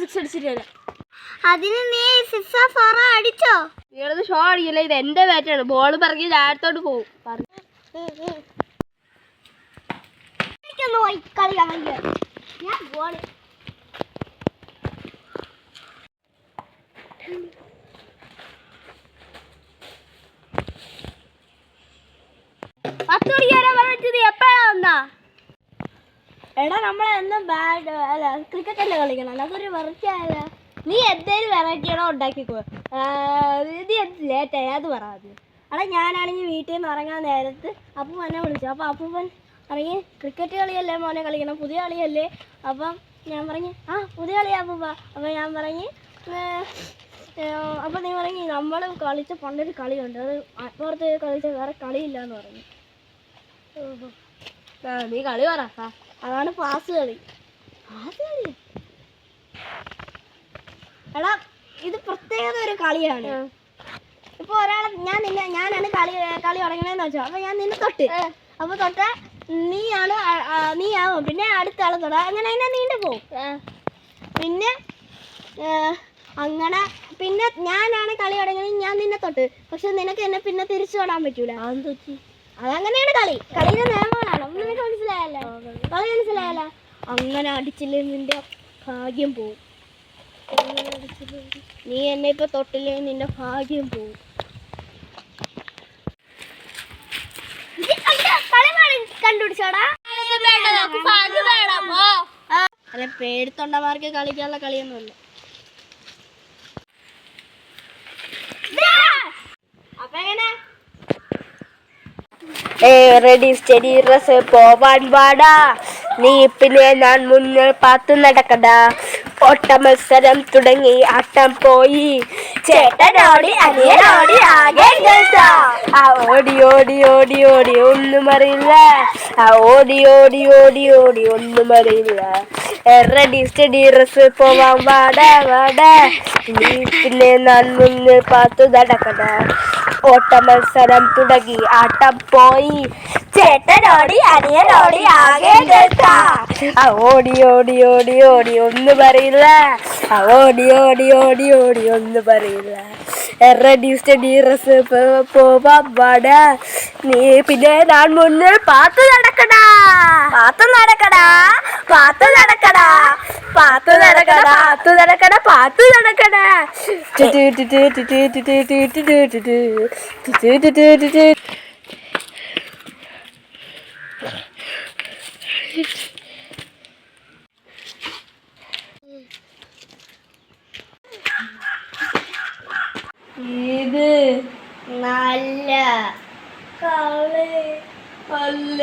Six അടിച്ചിട്ടില്ല. അതിന് നീ 6 or 4 അടിച്ചോ? നീളത് ഷോ അടിക്കില്ല, ഇത് എന്റെ ബാറ്റാണ്. ബോൾ പറക്കി താഴത്തോട്ട് പോകും. എടാ നമ്മളെന്നും ക്രിക്കറ്റ് അല്ലേ കളിക്കണം, അതൊരു വെറൈറ്റി ആയല്ല. നീ എന്തേലും വെറൈറ്റിയാണോ ഉണ്ടാക്കിക്കോ. ഇത് ലേറ്റായി അത് പറയാം. എടാ ഞാനാണെങ്കിൽ വീട്ടിൽ നിന്ന് ഇറങ്ങാൻ നേരത്ത് അപ്പൂപ്പൻ എന്നെ വിളിച്ചു. അപ്പോൾ അപ്പൂപ്പൻ ഇറങ്ങി ക്രിക്കറ്റ് കളിയല്ലേ മോനെ കളിക്കണം, പുതിയ കളിയല്ലേ. അപ്പം ഞാൻ പറഞ്ഞു പുതിയ കളിയാ അപ്പൂപ്പ. അപ്പോൾ ഞാൻ പറഞ്ഞ് അപ്പോൾ നീ പറഞ്ഞ് നമ്മൾ കളിച്ച പണ്ടൊരു കളിയുണ്ട്, അത് അപ്പുറത്ത് കളിച്ച വേറെ കളിയില്ല പറഞ്ഞു. നീ കളി പറ. അതാണ് പാസ് കളി. എടാ ഇത് പ്രത്യേകത ഒരു കളിയാണ്. ഇപ്പോൾ ഒരാളെ ഞാനാണ് കളി തുടങ്ങണേന്ന് വെച്ചോ. അപ്പോൾ ഞാൻ നിന്നെ തൊട്ട്, അപ്പോൾ തൊട്ട നീയാവും, പിന്നെ അടുത്ത ആൾ തൊട, അങ്ങനെ അതിനെ നീണ്ടു പോവും. പിന്നെ അങ്ങനെ പിന്നെ ഞാനാണ് കളി തുടങ്ങണേ, ഞാൻ നിന്നെ തൊട്ട്. പക്ഷെ നിനക്ക് എന്നെ പിന്നെ തിരിച്ചു തൊടാൻ പറ്റൂല. അതങ്ങനെയാണ് കളിയുടെ നിയമങ്ങളാണ്. നിനക്ക് മനസ്സിലായല്ലോ? കളി മനസ്സിലായല്ലോ? അങ്ങനെ അടിച്ചില്ലേ നിന്റെ ഭാഗ്യം പോവും. നീ എന്നെ ഇപ്പൊ തൊട്ടില്ലെങ്കിൽ നിന്റെ ഭാഗ്യം പോവും. കണ്ടുപിടിച്ചോടാ. അല്ല പേടിത്തൊണ്ടമാർക്ക് കളിക്കാനുള്ള കളിയൊന്നുമില്ല. അപ്പൊ എങ്ങനെ റെഡി സ്റ്റഡി ഡ്രസ് പോവാൻ പാടാ, നീ പിന്നെ ഞാൻ മുന്നിൽ പാത്തു നടക്കടാ. ഓട്ട മത്സരം തുടങ്ങി ആട്ടം പോയി, ചേട്ടനോടി അനിയനോടി ആകെ ഓടി ഓടി ഓടി ഓടി ഒന്നും അറിയില്ല, ഓടി ഓടി ഓടി ഓടി ഒന്നും അറിയില്ല. റെഡി സ്റ്റഡി ഡ്രസ് പോവാൻ പാടാ പാടാ, നീ പിന്നെ ഞാൻ മുന്നിൽ പാത്തു നടക്കടാ. ഓട്ട മത്സരം തുടങ്ങി ആട്ടം പോയി, ചേട്ടനോടി അനിയനോടി ആകെ ഓടി ഓടി ഓടി ഓടി ഒന്നും പറയില്ല, ഓടി ഓടി ഓടി ഓടി ഒന്നും പറയില്ല. റെഡി സ്റ്റഡി ഡ്രസ് പോവാൻ പാടാ, നീ പിന്നെ ഞാൻ മുന്നിൽ പാത്തു നടക്കടാ. പാത്തു നടക്കടാ പാത്തു നടക്കടാ പാത്തു നടക്കടാ പാത്തു നടക്കടാ പാത്തു നടക്കടാ. ഇത് നല്ല കളി അല്ല.